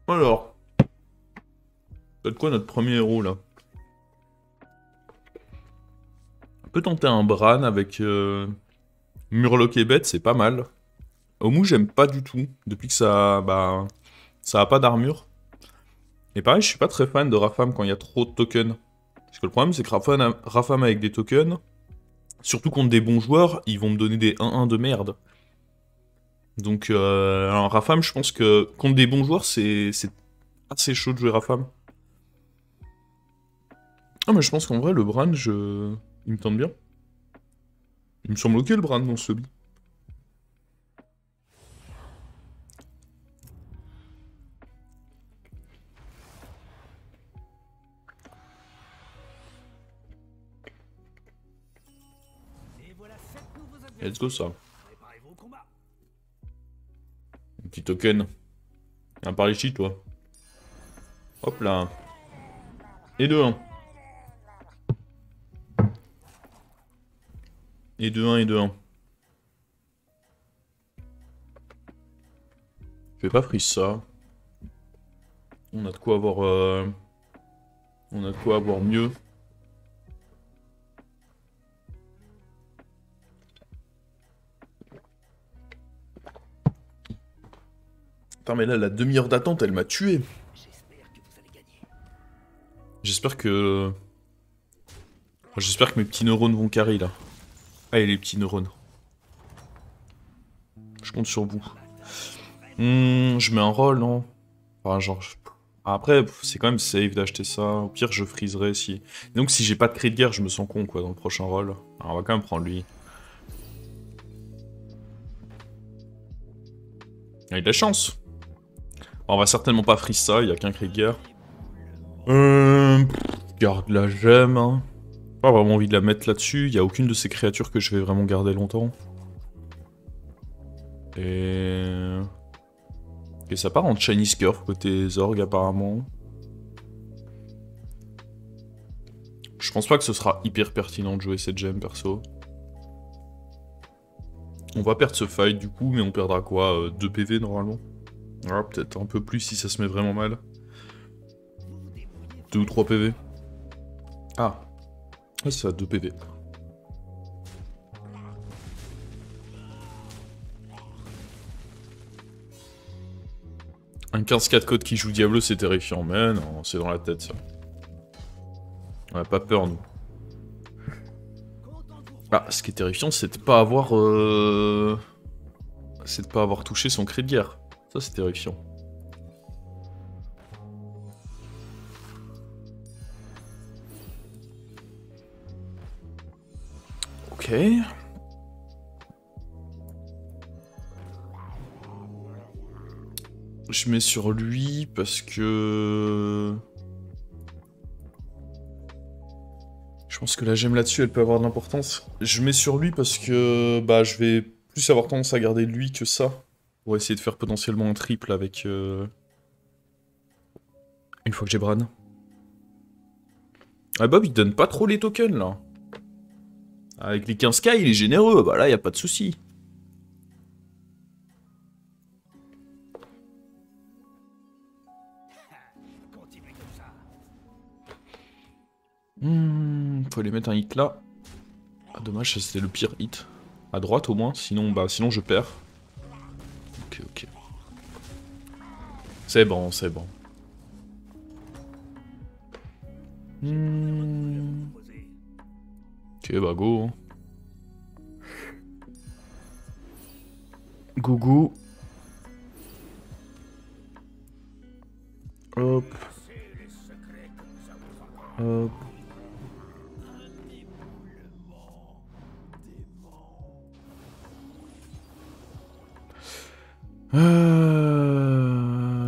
Alors, ça va être quoi notre premier héros là? On peut tenter un Bran avec Murloc et Bête, c'est pas mal. Omu, j'aime pas du tout, depuis que ça a pas d'armure. Et pareil, je suis pas très fan de Rafam quand il y a trop de tokens. Parce que le problème, c'est que Rafam avec des tokens, surtout contre des bons joueurs, ils vont me donner des 1-1 de merde. Donc, alors Rafam, je pense que contre des bons joueurs, c'est assez chaud de jouer Rafam. Ah, mais je pense qu'en vrai, le Bran, il me tente bien. Il me semble ok le Bran dans ce lobby. Let's go ça. Un petit token. Un par ici, toi. Hop là. Et 2-1. Et 2-1 et 2-1. Je vais pas freeze ça. On a de quoi avoir... On a de quoi avoir mieux. Putain mais là, la demi-heure d'attente, elle m'a tué. J'espère que... J'espère que mes petits neurones vont carry là. Allez les petits neurones. Je compte sur vous. Je mets un roll, non? Enfin, genre... Après, c'est quand même safe d'acheter ça. Au pire, je freezerai si... Donc si j'ai pas de cri de guerre, je me sens con, quoi, dans le prochain roll. Alors, on va quand même prendre lui. Il a de la chance. Alors, on va certainement pas freeze ça, il y a qu'un cri de guerre. Garde la gemme, hein. Pas vraiment envie de la mettre là-dessus, il y a aucune de ces créatures que je vais vraiment garder longtemps. Et ça part en Chinese Curve côté Zorg apparemment. Je pense pas que ce sera hyper pertinent de jouer cette gemme perso. On va perdre ce fight du coup, mais on perdra quoi 2 PV normalement. Ah, peut-être un peu plus si ça se met vraiment mal. 2 ou 3 PV. Ah, c'est à 2 PV. Un 15-4 code qui joue Diablo, c'est terrifiant. Mais non, c'est dans la tête, ça. On a pas peur, nous. Ah, ce qui est terrifiant, c'est de pas avoir... C'est de pas avoir touché son cri de guerre. Ça, c'est terrifiant. Ok. Je mets sur lui parce que... Je pense que la gemme là-dessus, elle peut avoir de l'importance. Je mets sur lui parce que bah, je vais plus avoir tendance à garder lui que ça. Pour essayer de faire potentiellement un triple avec... Une fois que j'ai Bran. Ah Bob, il donne pas trop les tokens, là. Avec les 15k, il est généreux. Bah là, y a pas de souci. Faut aller mettre un hit là. Ah, dommage, ça c'était le pire hit. À droite au moins, sinon, sinon je perds. Ok, ok. C'est bon, c'est bon. Ok, bah go. Hein. Go go. Hop. Hop.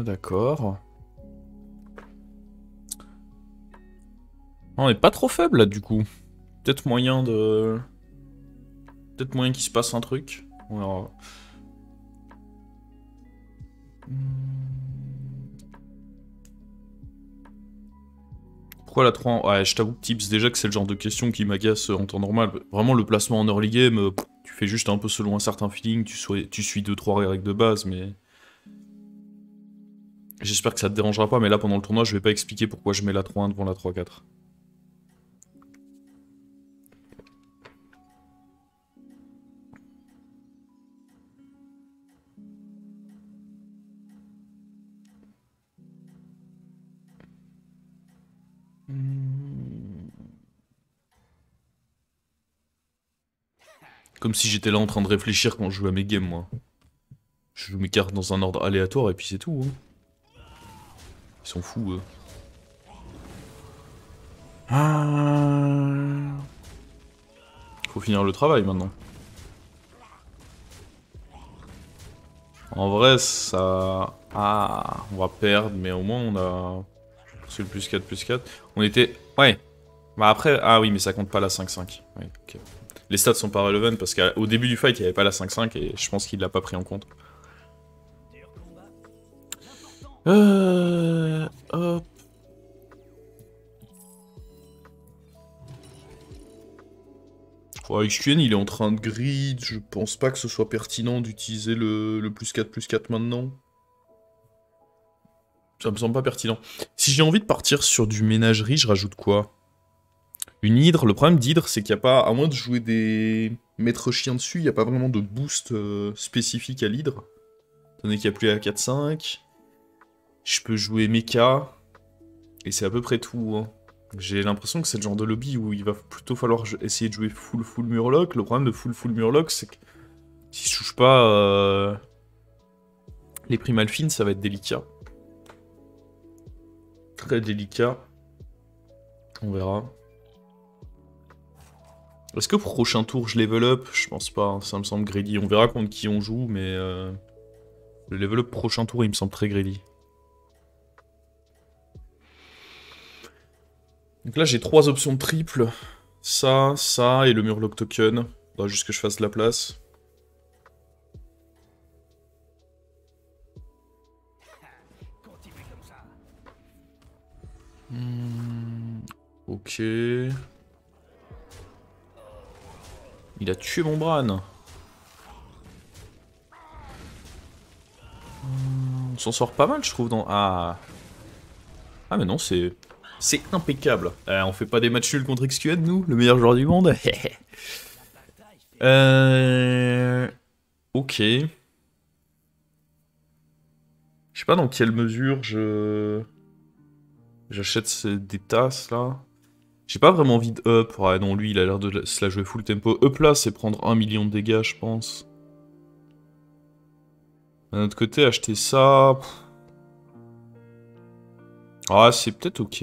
D'accord. On est pas trop faible là du coup. Peut-être moyen de... Peut-être moyen qu'il se passe un truc. On verra. Pourquoi la 3 en... Ouais, je t'avoue, Tips, déjà que c'est le genre de question qui m'agace en temps normal. Vraiment, le placement en early game, tu fais juste un peu selon un certain feeling, tu suis 2-3 règles de base, mais... J'espère que ça te dérangera pas, mais là pendant le tournoi, je vais pas expliquer pourquoi je mets la 3-1 devant la 3-4. Comme si j'étais là en train de réfléchir quand je joue à mes games, moi. Je joue mes cartes dans un ordre aléatoire et puis c'est tout. Hein. Ils sont fous, eux. Ah... Faut finir le travail maintenant. En vrai, ça... Ah, on va perdre, mais au moins on a... C'est le plus 4, plus 4. On était... Ouais. Bah après... Ah oui, mais ça compte pas la 5-5. Ouais, ok. Les stats sont pas relevant parce qu'au début du fight, il n'y avait pas la 5-5 et je pense qu'il l'a pas pris en compte. Hop. XQN, il est en train de grid. Je pense pas que ce soit pertinent d'utiliser le plus 4 maintenant. Ça me semble pas pertinent. Si j'ai envie de partir sur du ménagerie, je rajoute quoi? Une hydre. Le problème d'hydre, c'est qu'il n'y a pas, à moins de jouer des maîtres chiens dessus, il n'y a pas vraiment de boost spécifique à l'hydre. Étant donné qu'il n'y a plus la 4-5. Je peux jouer mecha. Et c'est à peu près tout. Hein. J'ai l'impression que c'est le genre de lobby où il va plutôt falloir essayer de jouer full murloc. Le problème de full murloc, c'est que si je touche pas les primalfines, ça va être délicat. Très délicat. On verra. Est-ce que prochain tour je level up? Je pense pas, hein, ça me semble greedy. On verra contre qui on joue, mais le level up prochain tour, il me semble très greedy. Donc là, j'ai 3 options de triple. Ça et le murloc token. Faudra juste que je fasse de la place. Ok. Il a tué mon Bran. On s'en sort pas mal, je trouve, dans... Ah. Ah, mais non, c'est... C'est impeccable. On fait pas des matchs nuls contre XQN, nous? Le meilleur joueur du monde. Ok. Je sais pas dans quelle mesure j'achète des tasses, là. J'ai pas vraiment envie de up. Ouais, non, lui, il a l'air de se la jouer full tempo. Up, là, c'est prendre 1 million de dégâts, je pense. D'un autre côté, acheter ça... Ah, c'est peut-être ok.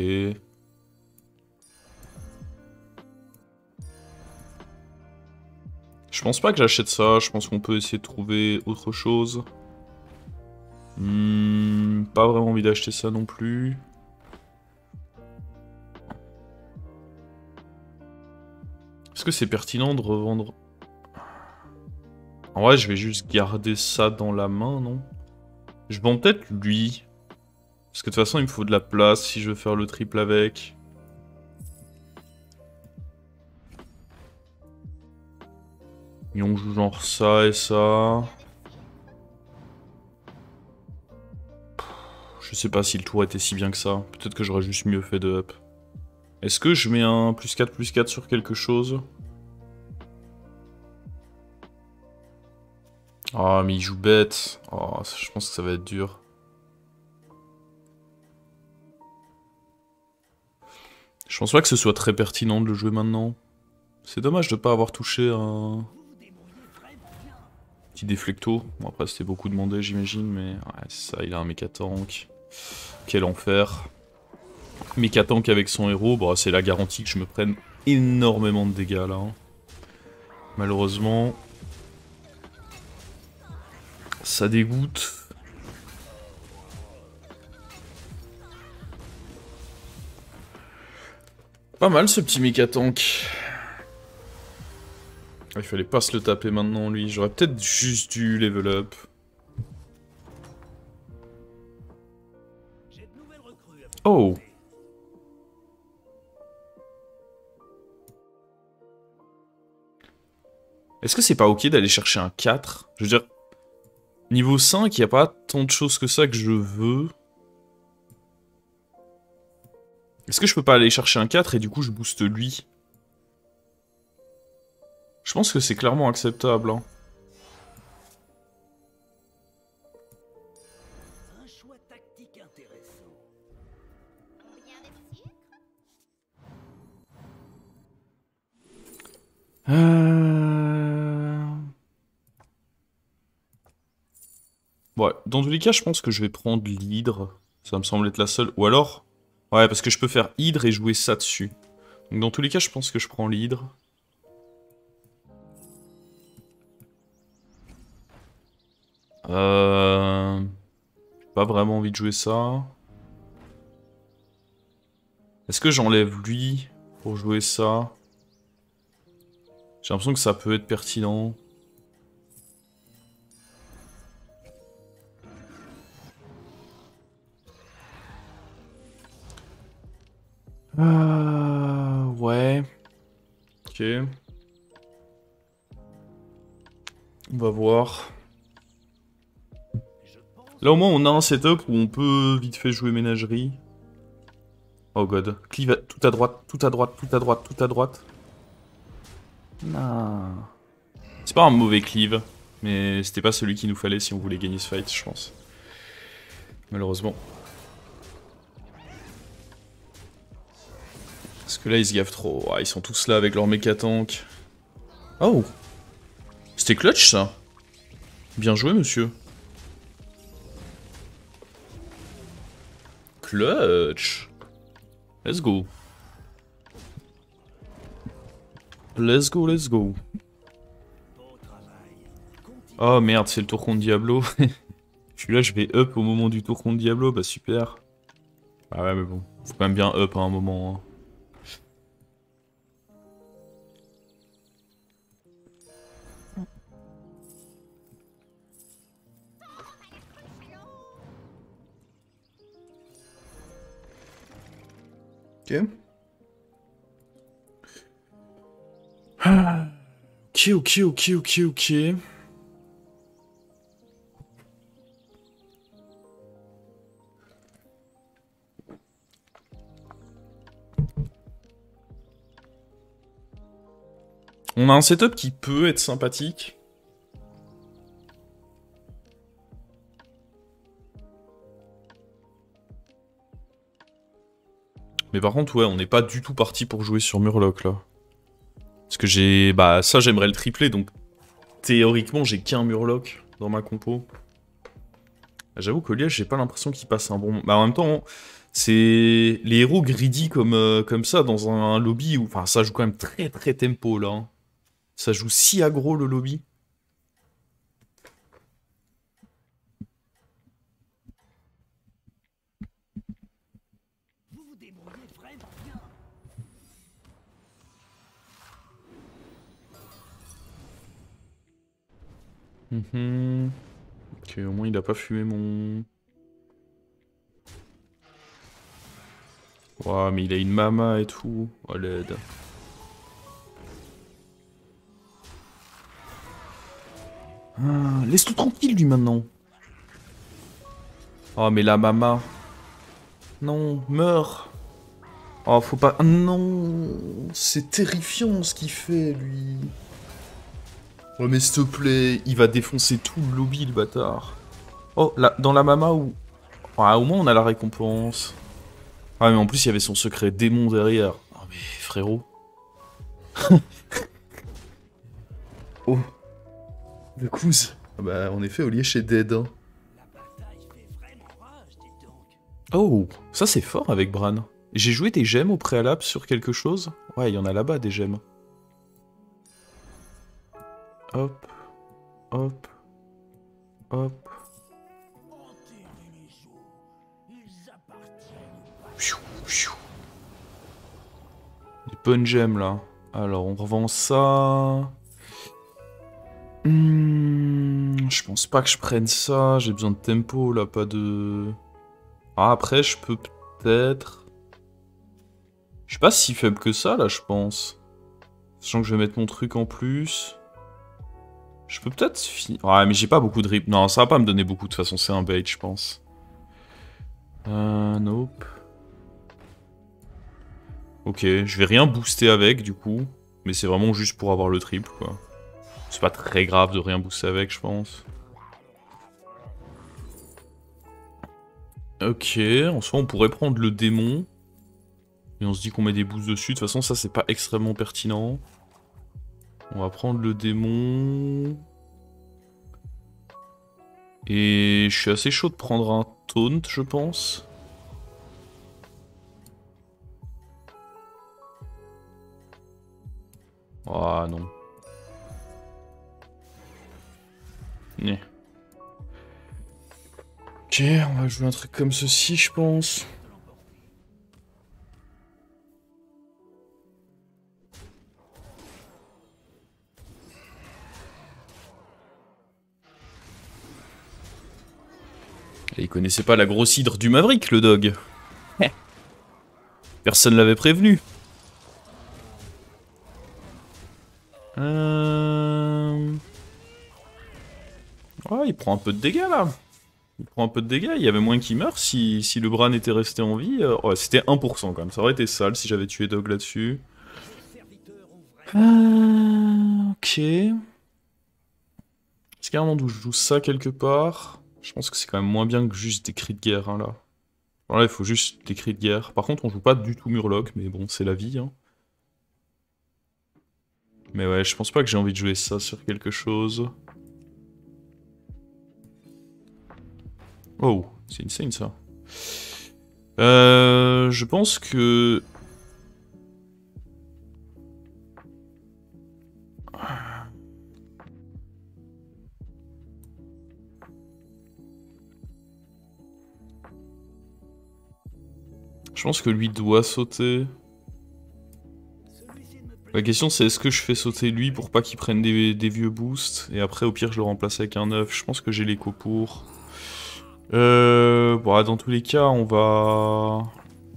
Je pense pas que j'achète ça, je pense qu'on peut essayer de trouver autre chose. Pas vraiment envie d'acheter ça non plus. Est-ce que c'est pertinent de revendre... En vrai, je vais juste garder ça dans la main, non? Je vends peut-être lui. Parce que de toute façon, il me faut de la place si je veux faire le triple avec. Et on joue genre ça et ça. Je sais pas si le tour était si bien que ça. Peut-être que j'aurais juste mieux fait de up. Est-ce que je mets un plus 4 sur quelque chose? Ah, mais il joue bête. Oh, je pense que ça va être dur. Je pense pas que ce soit très pertinent de le jouer maintenant. C'est dommage de pas avoir touché un... petit déflecto. Bon, après, c'était beaucoup demandé, j'imagine, mais... Ouais, c'est ça, il a un méca-tank. Quel enfer. Méca-tank avec son héros, bon, c'est la garantie que je me prenne énormément de dégâts, là. Hein. Malheureusement... Ça dégoûte. Pas mal, ce petit méca-tank. Il fallait pas se le taper maintenant, lui. J'aurais peut-être juste dû level up. Oh! Est-ce que c'est pas ok d'aller chercher un 4? Je veux dire, niveau 5, il n'y a pas tant de choses que ça que je veux. Est-ce que je peux pas aller chercher un 4 et du coup je booste lui? Je pense que c'est clairement acceptable. Hein. Un choix tactique intéressant. Ouais, dans tous les cas, je pense que je vais prendre l'hydre. Ça me semble être la seule. Ou alors... Ouais, parce que je peux faire hydre et jouer ça dessus. Donc dans tous les cas, je pense que je prends l'hydre. J'ai pas vraiment envie de jouer ça. Est-ce que j'enlève lui pour jouer ça? J'ai l'impression que ça peut être pertinent. Ouais. Ok. On va voir. Là au moins on a un setup où on peut vite fait jouer ménagerie. Oh god. Cleave tout à droite, tout à droite, tout à droite, tout à droite. Non. C'est pas un mauvais cleave, mais c'était pas celui qu'il nous fallait si on voulait gagner ce fight, je pense. Malheureusement. Parce que là ils se gavent trop. Ah, ils sont tous là avec leur méca tank. Oh. C'était clutch ça. Bien joué monsieur. Clutch. Let's go. Let's go, let's go. Oh merde, c'est le tour contre Diablo. Je suis là, je vais up au moment du tour contre Diablo, bah super. Ah ouais, mais bon, faut quand même bien up à un moment. Hein. Ok. Ok. On a un setup qui peut être sympathique. Mais par contre, ouais, on n'est pas du tout parti pour jouer sur Murloc, là. Parce que j'ai... Bah, ça, j'aimerais le tripler, donc... Théoriquement, j'ai qu'un Murloc dans ma compo. J'avoue qu'au liège, j'ai pas l'impression qu'il passe un bon moment. Bah, en même temps, c'est... Les héros greedy comme ça, dans un lobby où... Enfin, ça joue quand même très tempo, là. Hein. Ça joue si aggro, le lobby. Vous vous débrouillez vraiment bien. Ok, au moins il a pas fumé mon... Ouah, mais il a une mama et tout. Oh l'aide. Ah, laisse-le tranquille lui maintenant. Oh mais la mama. Non, meurs. Oh faut pas... Non. C'est terrifiant ce qu'il fait lui. Oh mais s'il te plaît, il va défoncer tout le lobby le bâtard. Oh, là, dans la mama où... Ah, au moins on a la récompense. Ah mais en plus il y avait son secret démon derrière. Oh mais frérot. Oh, le couze. Ah bah en effet, au lieu chez Dead. Hein. La bataille fait vraiment rage, dis donc. Oh, ça c'est fort avec Bran. J'ai joué des gemmes au préalable sur quelque chose. Ouais, il y en a là-bas des gemmes. Hop, hop, hop. Enterrez les os. Ils appartiennent. Pfiou, pfiou. Des bonnes gemmes là. Alors on revend ça. Je pense pas que je prenne ça. J'ai besoin de tempo là, pas de... Ah, après je peux peut-être... Je suis pas si faible que ça là, je pense. Sachant que je vais mettre mon truc en plus. Je peux peut-être... Ouais, mais j'ai pas beaucoup de rip. Non, ça va pas me donner beaucoup, de toute façon, c'est un bait, je pense. Nope. Ok, je vais rien booster avec du coup. Mais c'est vraiment juste pour avoir le triple quoi. C'est pas très grave de rien booster avec je pense. Ok, en soi on pourrait prendre le démon. Et on se dit qu'on met des boosts dessus. De toute façon ça c'est pas extrêmement pertinent. On va prendre le démon. Et je suis assez chaud de prendre un taunt je pense. Ah non. Né. Ok, on va jouer un truc comme ceci, je pense. Et il connaissait pas la grosse hydre du Maverick, le dog. Personne l'avait prévenu. Ouais, il prend un peu de dégâts là. Il prend un peu de dégâts, il y avait moins qui meurt si le Bran était resté en vie. Ouais, c'était 1% quand même, ça aurait été sale si j'avais tué Dog là-dessus. Ok. Est-ce qu'il y a un moment où je joue ça quelque part? Je pense que c'est quand même moins bien que juste des cris de guerre hein, là. Voilà, il faut juste des cris de guerre. Par contre, on joue pas du tout Murloc, mais bon, c'est la vie. Hein. Mais ouais, je pense pas que j'ai envie de jouer ça sur quelque chose. Oh, c'est insane ça. Je pense que... Je pense que lui doit sauter. La question c'est est-ce que je fais sauter lui pour pas qu'il prenne des vieux boosts et après au pire je le remplace avec un œuf. Je pense que j'ai l'écho pour. Bon, dans tous les cas on va...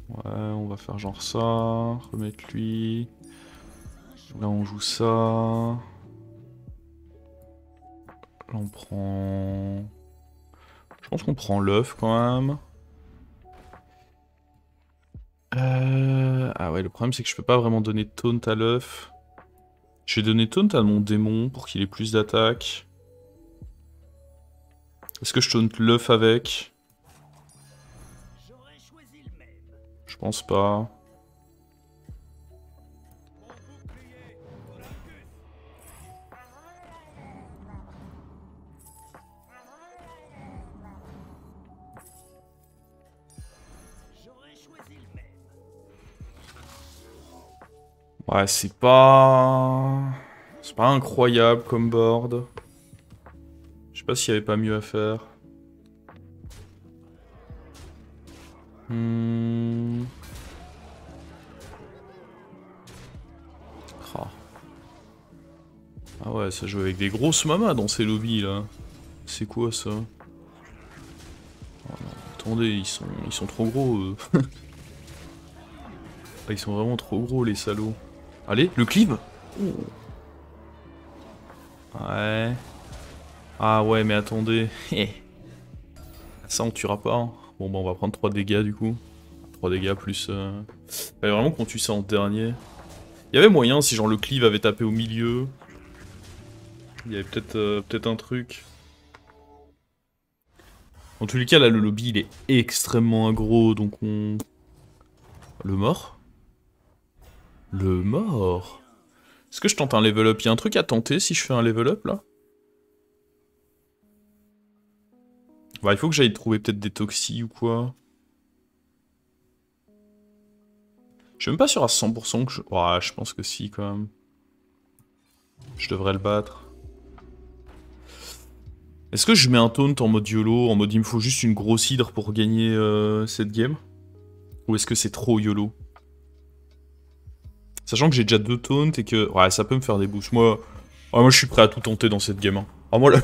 Ouais, on va faire genre ça, remettre lui. Là on joue ça. Là on prend... Je pense qu'on prend l'œuf quand même. Ah ouais, le problème c'est que je peux pas vraiment donner taunt à l'œuf. Je vais donner taunt à mon démon pour qu'il ait plus d'attaque. Est-ce que je taunt l'œuf avec? Je pense pas. Ouais, c'est pas... C'est pas incroyable comme board. Je sais pas s'il y avait pas mieux à faire. Oh. Ah ouais, ça joue avec des grosses mamas dans ces lobbies là. C'est quoi ça? Oh non, attendez, ils sont trop gros eux. Ah, ils sont vraiment trop gros les salauds. Allez, le cleave. Ouais. Ah ouais, mais attendez. Ça on tuera pas. Hein. Bon bah on va prendre 3 dégâts du coup. 3 dégâts plus... Fallait vraiment qu'on tue ça en dernier. Il y avait moyen si genre le cleave avait tapé au milieu. Il y avait peut-être un truc. En tous les cas là le lobby il est extrêmement aggro donc on... Le mort? Le mort? Est-ce que je tente un level up? Il y a un truc à tenter si je fais un level up là? Bah, il faut que j'aille trouver peut-être des toxis ou quoi. Je suis même pas sûr à 100% que je... Ouais, je pense que si quand même. Je devrais le battre. Est-ce que je mets un taunt en mode YOLO, en mode il me faut juste une grosse hydre pour gagner cette game? Ou est-ce que c'est trop YOLO? Sachant que j'ai déjà 2 taunts et que... Ouais, ça peut me faire des boosts. Moi je suis prêt à tout tenter dans cette game. Hein. Ah, moi, là,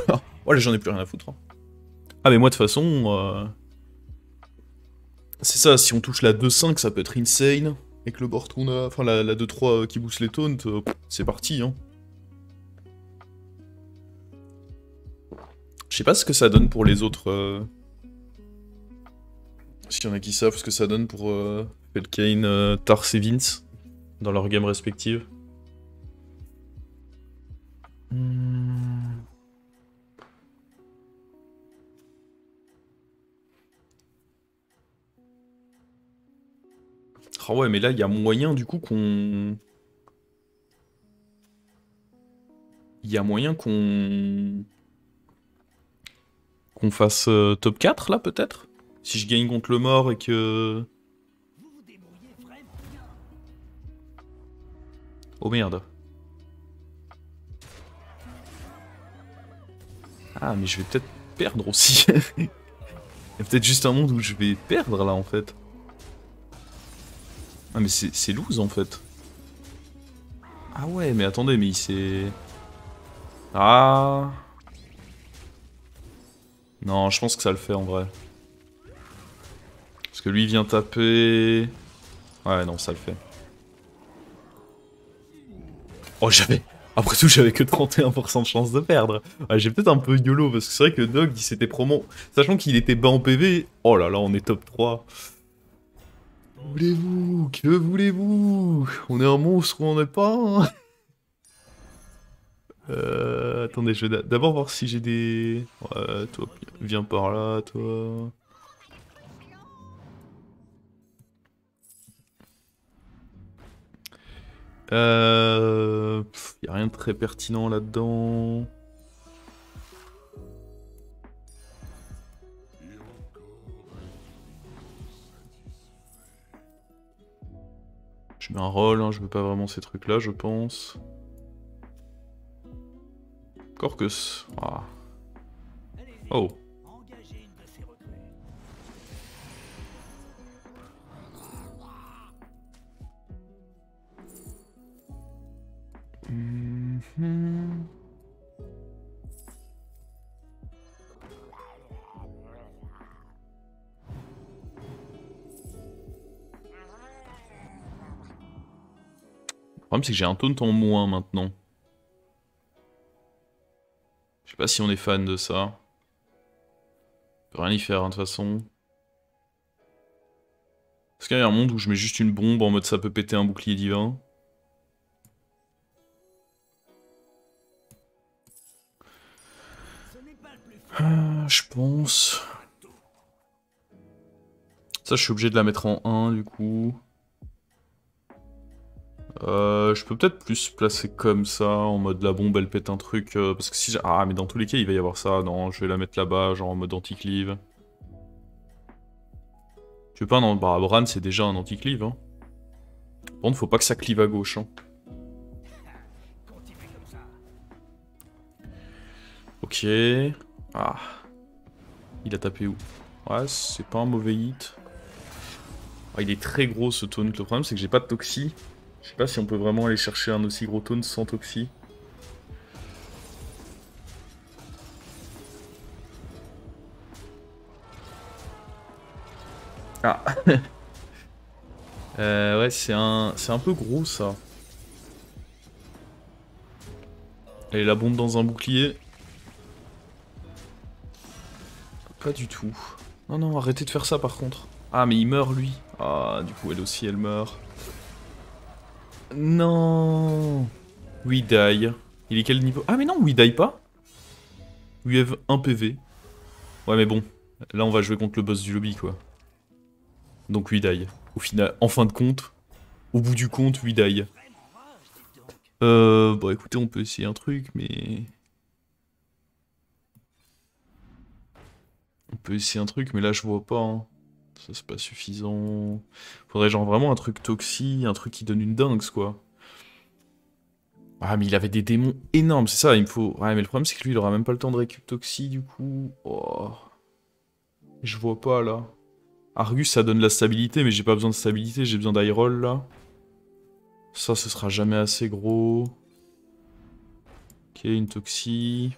moi, là j'en ai plus rien à foutre. Hein. Ah, mais moi, de toute façon... C'est ça, si on touche la 2-5, ça peut être insane. Avec le board qu'on a... Enfin, la 2-3 qui booste les taunts, c'est parti, hein. Je sais pas ce que ça donne pour les autres... S'il y en a qui savent ce que ça donne pour Felkane, Tars et Vince. dans leur game respective. Ah ouais, mais là, il y a moyen du coup qu'on... Il y a moyen qu'on fasse top 4 là peut-être? Si je gagne contre le mort et que... Vous vous débrouillez vraiment bien. Oh merde. Ah mais je vais peut-être perdre aussi. Il y a peut-être juste un monde où je vais perdre là en fait. Ah mais c'est loose en fait. Ah ouais mais attendez mais il s'est... Ah... Non je pense que ça le fait en vrai. Parce que lui vient taper... Ouais non ça le fait. Oh j'avais... Après tout j'avais que 31% de chance de perdre. Ouais, j'ai peut-être un peu YOLO parce que c'est vrai que Dog il s'était promo... Sachant qu'il était bas en PV... Oh là là on est top 3. Voulez-vous? Que voulez-vous? On est un monstre ou on n'est pas hein. Attendez, je vais d'abord voir si j'ai des... Ouais, toi, viens par là, toi. Y a rien de très pertinent là-dedans. Je mets un rôle, hein, je veux pas vraiment ces trucs-là, je pense. Corcus. Ah. Allez-y, Oh. engagez une de ces recrues. Mhm. Le problème c'est que j'ai un taunt en moins maintenant. Je sais pas si on est fan de ça. On peut rien y faire hein, de toute façon. Est-ce qu'il y a un monde où je mets juste une bombe en mode ça peut péter un bouclier divin? Ce n'est pas le plus fort. Je pense... Ça je suis obligé de la mettre en 1 du coup. Je peux peut-être plus placer comme ça, en mode la bombe elle pète un truc, parce que si j'ai... Ah mais dans tous les cas il va y avoir ça, non je vais la mettre là-bas, genre en mode anti-cleave. Tu veux pas non, bah Bran c'est déjà un anti-cleave hein. Par contre faut pas que ça cleave à gauche hein. Continuez comme ça. Ok... Ah... Il a tapé où? Ouais c'est pas un mauvais hit. Ah, il est très gros ce taunt, le problème c'est que j'ai pas de toxi. Je sais pas si on peut vraiment aller chercher un aussi gros taunt sans toxi. Ah ouais, c'est un peu gros ça. Et la bombe dans un bouclier. Pas du tout. Non, non, arrêtez de faire ça par contre. Ah, mais il meurt lui. Ah, du coup, elle aussi, elle meurt. Non. We die. Il est quel niveau? Ah, mais non, we die pas. We have 1 PV. Ouais, mais bon. Là, on va jouer contre le boss du lobby, quoi. Donc, we die. Au final, en fin de compte, au bout du compte, we die. Vraiment rage, dis donc. Bon, écoutez, on peut essayer un truc, mais... On peut essayer un truc, mais là, je vois pas, hein. Ça, c'est pas suffisant. Faudrait genre vraiment un truc toxi, un truc qui donne une dingue, quoi. Ah, mais il avait des démons énormes, c'est ça, il me faut... Ouais, mais le problème, c'est que lui, il aura même pas le temps de récup toxi, du coup... Oh... Je vois pas, là. Argus, ça donne la stabilité, mais j'ai pas besoin de stabilité, j'ai besoin d'iroll, là. Ça, ce sera jamais assez gros. Ok, une toxi...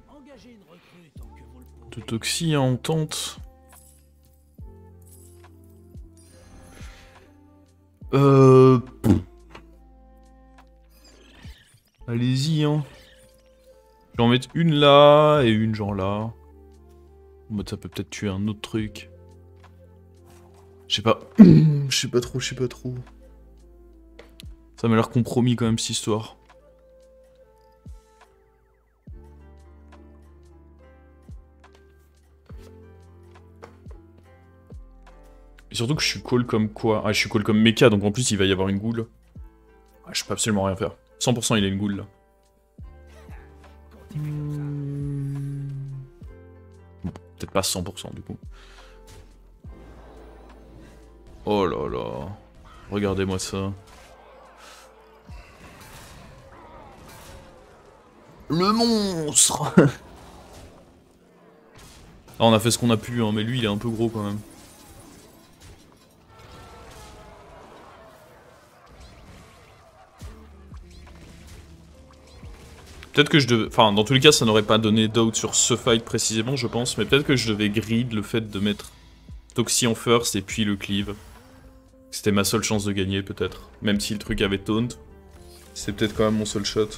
Engagez une recrue tant que vous le pouvez. De toxi, hein, on tente. Pff. Allez-y, hein. Je vais en mettre une là et une genre là. En mode ça peut peut-être tuer un autre truc. Je sais pas. Je sais pas trop, je sais pas trop. Ça m'a l'air compromis quand même, cette histoire. Et surtout que je suis call comme quoi? Ah, je suis call comme mecha, donc en plus il va y avoir une goule. Ah, je peux absolument rien faire. 100% il a une goule là. Bon, peut-être pas 100% du coup. Oh là là. Regardez-moi ça. Le monstre. Ah, on a fait ce qu'on a pu, hein, mais lui il est un peu gros quand même. Peut-être que je devais... Enfin, dans tous les cas, ça n'aurait pas donné d'out sur ce fight précisément, je pense, mais peut-être que je devais grid le fait de mettre Toxie en first et puis le cleave. C'était ma seule chance de gagner, peut-être. Même si le truc avait taunt. C'est peut-être quand même mon seul shot.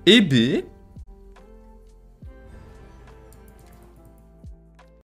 Et B...